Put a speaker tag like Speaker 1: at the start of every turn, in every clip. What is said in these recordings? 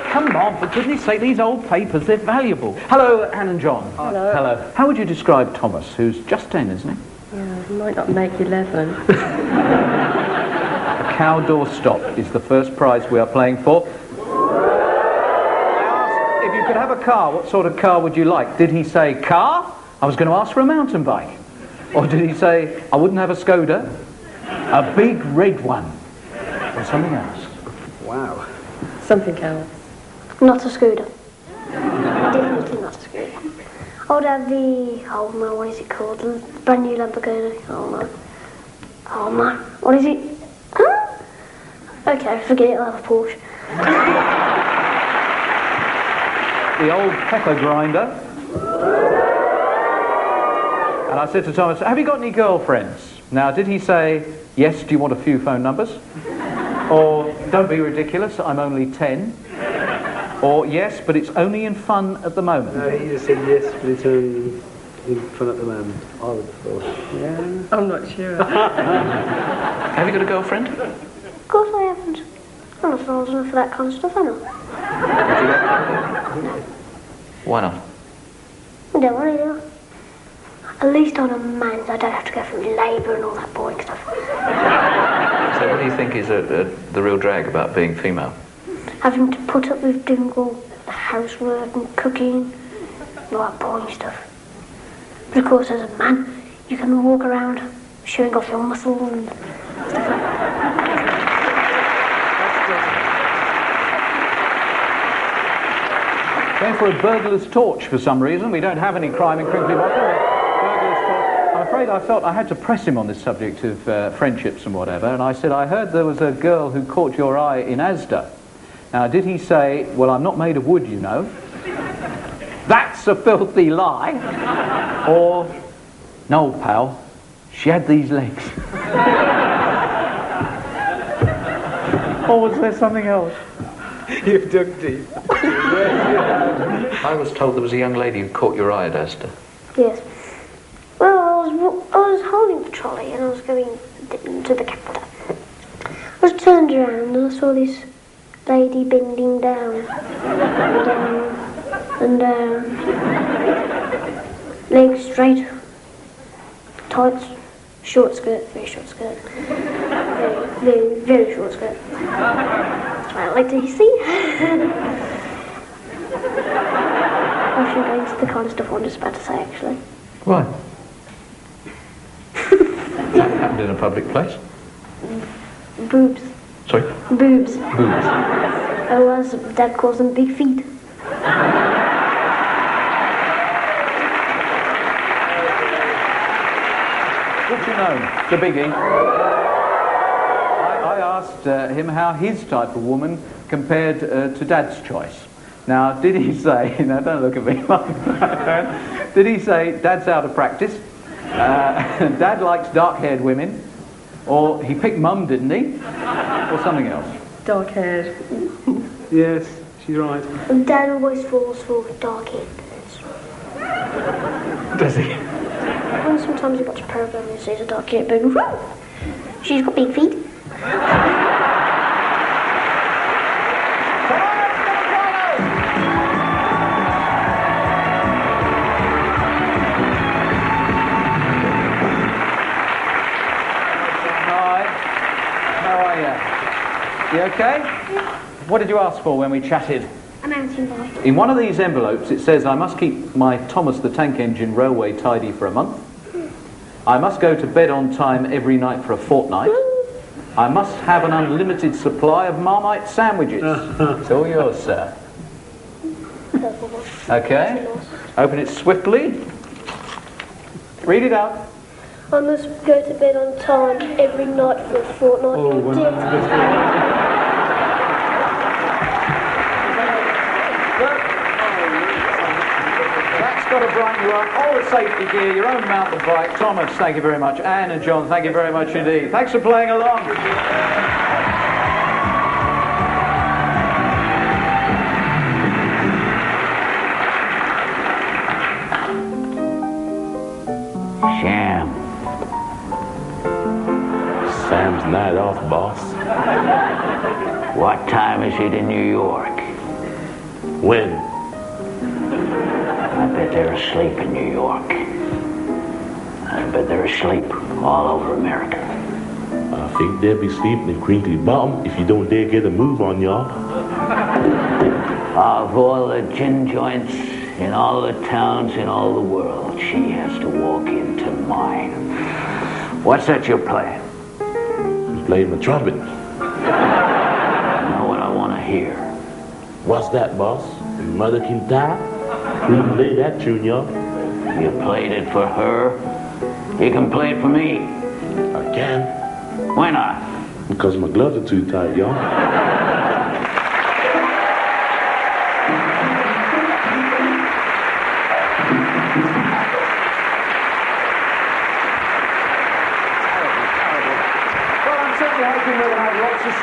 Speaker 1: come on, for goodness sake, these old papers, they're valuable. Hello, Anne and John.
Speaker 2: Hello.
Speaker 1: Hello. How would you describe Thomas, who's just 10, isn't he?
Speaker 2: Yeah, he might not make 11.
Speaker 1: A cow door stop is the first prize we are playing for. I asked if you could have a car, what sort of car would you like? Did he say car? I was going to ask for a mountain bike. Or did he say, I wouldn't have a Skoda, a big red one, or something else?
Speaker 3: Wow.
Speaker 2: Something else.
Speaker 4: Not a scooter. Definitely not a scooter. I would have the, oh man, what is it called? The brand new Lamborghini. Oh man. Oh man. What is it? Huh? Okay, forget it, I'll have a Porsche.
Speaker 1: The old pepper grinder. And I said to Thomas, have you got any girlfriends? Now, did he say, yes, do you want a few phone numbers? Or, don't be ridiculous, I'm only 10. Or, yes, but it's only in fun at the moment.
Speaker 3: No, he just said yes, but it's only in fun at the moment. I would have thought. Yeah.
Speaker 2: I'm not sure.
Speaker 1: Have you got a girlfriend?
Speaker 4: Of course I haven't. I'm not old enough for that kind of stuff, am I?
Speaker 1: Why not?
Speaker 4: I don't want to. At least on a man's, I don't have to go through labour and all that boring stuff.
Speaker 5: So what do you think is the real drag about being female?
Speaker 4: Having to put up with doing all the housework and cooking, and all that boring stuff. But of course, as a man, you can walk around showing off your muscles and stuff like that.
Speaker 1: Going for a burglar's torch for some reason. We don't have any crime in Crinkly Bottom. I'm afraid I felt I had to press him on this subject of friendships and whatever, and I said, I heard there was a girl who caught your eye in Asda. Now, did he say, well, I'm not made of wood, you know? That's a filthy lie. Or, no, pal, she had these legs. Or was there something else?
Speaker 3: You've dug deep.
Speaker 5: I was told there was a young lady who caught your eye at Asda.
Speaker 4: Yes. Well, I was holding the trolley and I was going to the counter. I was turned around and I saw this lady bending down and down and down. Legs straight, tights, short skirt, very short skirt, very, very short skirt. That's what I like to see. I should go into the kind of stuff I'm just about to say, actually.
Speaker 5: Why? That happened in a public place?
Speaker 4: Boobs.
Speaker 5: Sorry?
Speaker 4: Boobs.
Speaker 5: Boobs.
Speaker 4: Oh, as Dad calls them, big feet.
Speaker 1: What do you know? The biggie. I asked him how his type of woman compared to Dad's choice. Now, did he say, no, don't look at me like that. Did he say, Dad's out of practice? Dad likes dark-haired women? Or he picked Mum, didn't he? Or something else?
Speaker 2: Dark-haired.
Speaker 3: Yes, she's right.
Speaker 4: And Dad always falls for dark-haired girls.
Speaker 1: Does he?
Speaker 4: And sometimes you watch a program and sees a dark-haired baby. She's got big feet.
Speaker 1: You okay?
Speaker 4: Yeah.
Speaker 1: What did you ask for when we chatted?
Speaker 4: A mountain bike.
Speaker 1: In one of these envelopes it says I must keep my Thomas the Tank Engine railway tidy for a month. I must go to bed on time every night for a fortnight. I must have an unlimited supply of Marmite sandwiches. It's all yours, sir. Okay. Open it swiftly. Read it out.
Speaker 4: I must go to bed on time every night for a fortnight.
Speaker 3: Oh,
Speaker 1: That's got to brighten you up. All the safety gear, your own mountain bike. Thomas, thank you very much. Anne and John, thank you very much indeed. Thanks for playing along.
Speaker 6: Sham. Sam's night off, boss. What time is it in New York?
Speaker 7: When?
Speaker 6: I bet they're asleep in New York. I bet they're asleep all over America.
Speaker 7: I think they'll be sleeping in Crinkly Bottom if you don't dare get a move on y'all.
Speaker 6: Of all the gin joints in all the towns in all the world, she has to walk into mine. What's that you're playing?
Speaker 7: I'm playing the trumpet.
Speaker 6: I know what I want to hear.
Speaker 7: What's that, boss? Mother Can Die? Who can play that tune, y'all?
Speaker 6: You played it for her. You can play it for me.
Speaker 7: I can.
Speaker 6: Why not?
Speaker 7: Because my gloves are too tight, y'all.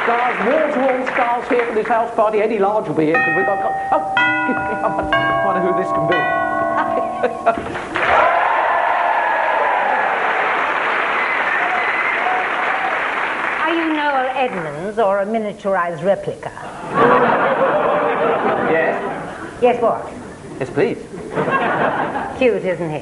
Speaker 1: Stars, wall-to-wall stars here for this house party. Eddie Large will be here because we've got... Oh, I wonder who this can be.
Speaker 8: Are you Noel Edmonds or a miniaturized replica?
Speaker 1: Yes?
Speaker 8: Yes, what?
Speaker 1: Yes, please.
Speaker 8: Cute, isn't he?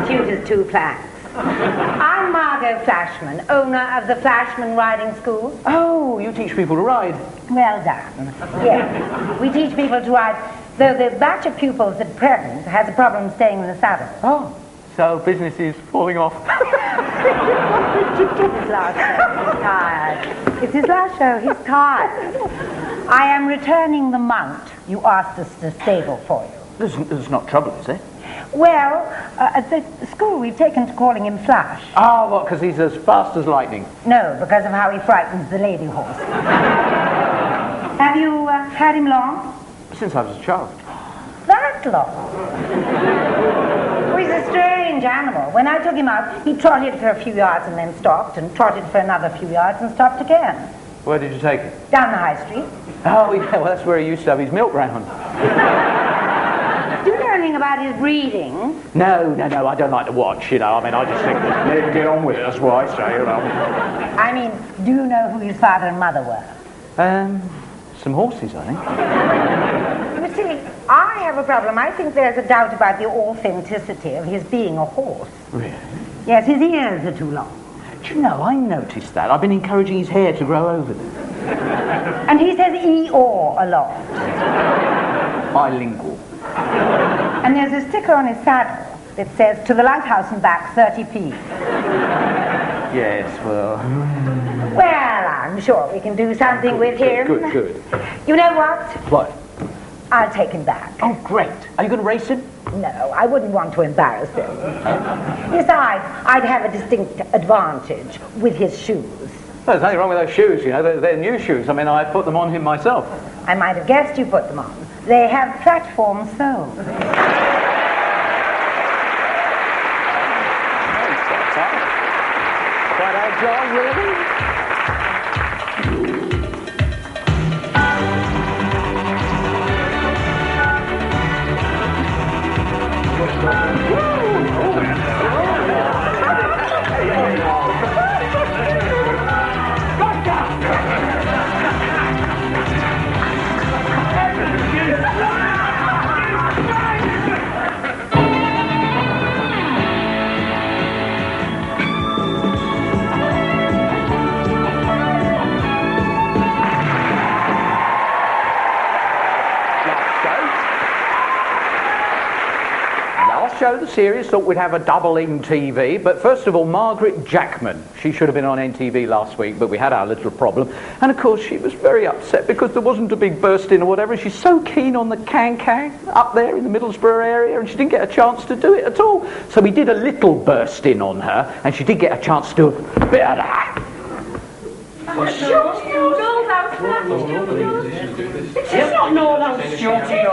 Speaker 8: Cute as two planks. I'm Margot Flashman, owner of the Flashman Riding School.
Speaker 1: Oh, you teach people to ride.
Speaker 8: Well done. Yes, we teach people to ride, though the batch of pupils at present has a problem staying in the saddle.
Speaker 1: Oh, so business is falling off.
Speaker 8: It's his last show. He's tired. It's his last show. He's tired. I am returning the mount you asked us to stable for you.
Speaker 1: There's not trouble, is there?
Speaker 8: Well, at the school we've taken to calling him Flash.
Speaker 1: Oh, what, because he's as fast as lightning?
Speaker 8: No, because of how he frightens the lady horse. Have you had him long?
Speaker 1: Since I was a child.
Speaker 8: That long? Oh, he's a strange animal. When I took him out, he trotted for a few yards and then stopped, and trotted for another few yards and stopped again.
Speaker 1: Where did you take him?
Speaker 8: Down the high street.
Speaker 1: Oh, yeah, well, that's where he used to have his milk round.
Speaker 8: Do you know anything about his breeding?
Speaker 1: No, I don't like to watch, you know. I mean, I just think, let him get on with it, that's what I say, you know.
Speaker 8: I mean, do you know who his father and mother were?
Speaker 1: Some horses, I think.
Speaker 8: You see, I have a problem. I think there's a doubt about the authenticity of his being a horse.
Speaker 1: Really?
Speaker 8: Yes, his ears are too long.
Speaker 1: Do you know, I noticed that. I've been encouraging his hair to grow over them.
Speaker 8: And he says Eeyore a lot.
Speaker 1: Bilingual.
Speaker 8: And there's a sticker on his saddle that says, to the lighthouse and back, 30p.
Speaker 1: Yes, well...
Speaker 8: Well, I'm sure we can do something with him.
Speaker 1: Good.
Speaker 8: You know what?
Speaker 1: What?
Speaker 8: I'll take him back.
Speaker 1: Oh, great. Are you going to race him?
Speaker 8: No, I wouldn't want to embarrass him. Besides, I'd have a distinct advantage with his shoes.
Speaker 1: Well, there's nothing wrong with those shoes, you know. They're new shoes. I mean, I put them on him myself.
Speaker 8: I might have guessed you put them on. They have platform soles.
Speaker 1: Quite agile, really. Show the series, thought we'd have a double in TV, but first of all, Margaret Jackman. She should have been on NTV last week, but we had our little problem. And of course, she was very upset because there wasn't a big burst in or whatever. She's so keen on the can-can up there in the Middlesbrough area, and she didn't get a chance to do it at all. So we did a little burst in on her, and she did get a chance to do a bit of that.
Speaker 9: It's not Noel shorty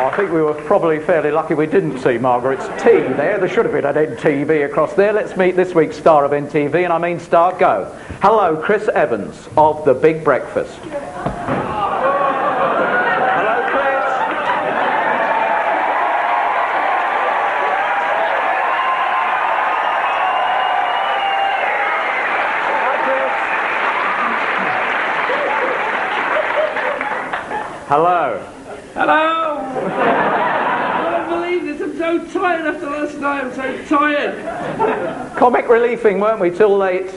Speaker 1: I think think we were probably fairly lucky we didn't see Margaret's tea there. There should have been an NTV across there. Let's meet this week's star of NTV, and I mean star go. Hello, Chris Evans of The Big Breakfast. Hello, Chris. Hello.
Speaker 10: Hello! I don't believe this, I'm so tired after last night, I'm so tired.
Speaker 1: Comic reliefing, weren't we, till late?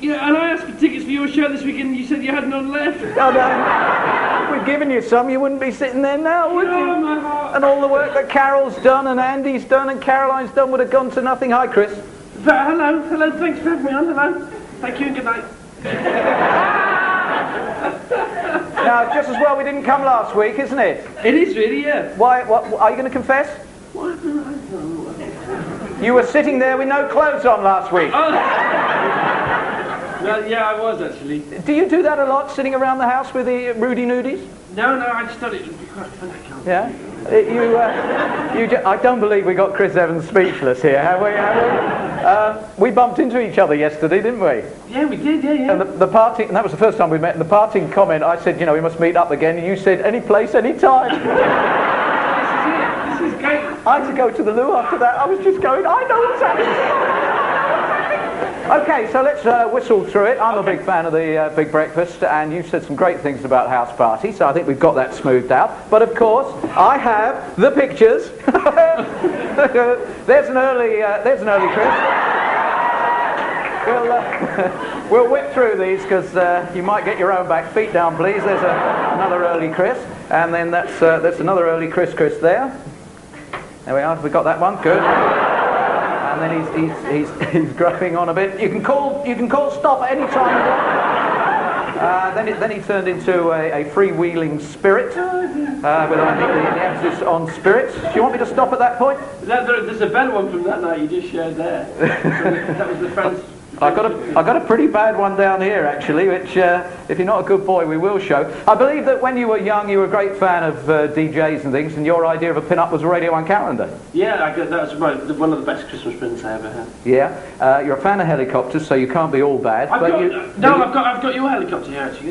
Speaker 10: Yeah, and I asked for tickets for your show this weekend and you said you had none left.
Speaker 1: Oh, no. If we'd given you some, you wouldn't be sitting there now, would you?
Speaker 10: Oh, my heart.
Speaker 1: And all the work that Carol's done and Andy's done and Caroline's done would have gone to nothing. Hi, Chris.
Speaker 10: But hello, thanks for having me on, hello. Thank you and good night.
Speaker 1: Now, just as well we didn't come last week, isn't it?
Speaker 10: It is really, yeah.
Speaker 1: Why, what, are you going to confess?
Speaker 10: What?
Speaker 1: You were sitting there with no clothes on last week.
Speaker 10: Oh. Well, yeah, I was actually.
Speaker 1: Do you do that a lot, sitting around the house with the Rudy Nudies?
Speaker 10: No, I just thought it would be quite funny.
Speaker 1: Yeah? I don't believe we got Chris Evans speechless here, have we? We bumped into each other yesterday, didn't we?
Speaker 10: Yeah, we did, yeah.
Speaker 1: And the parting, and that was the first time we met, and the parting comment, I said, you know, we must meet up again, and you said, any place, any time.
Speaker 10: This is great.
Speaker 1: I had to go to the loo after that. I was just going, I know what's happening. Okay, so let's whistle through it. I'm a big fan of the Big Breakfast, and you've said some great things about House Party, so I think we've got that smoothed out. But of course, I have the pictures. There's an early Chris. We'll whip through these because you might get your own back. Feet down, please. There's another early Chris, and then that's another early Chris there. There we are. We got that one. Good. And then he's growing on a bit. You can call stop at any time you want. Then he turned into a freewheeling spirit, with I think the emphasis on spirits. Do you want me to stop at that point?
Speaker 10: There's a better one from that night you just shared there. That was the friends.
Speaker 1: I got a pretty bad one down here actually, which if you're not a good boy, we will show. I believe that when you were young, you were a great fan of DJs and things, and your idea of a pin-up was a Radio 1 calendar.
Speaker 10: Yeah, that was one of the best Christmas presents I ever had.
Speaker 1: Yeah, you're a fan of helicopters, so you can't be all bad.
Speaker 10: I've got your helicopter here actually.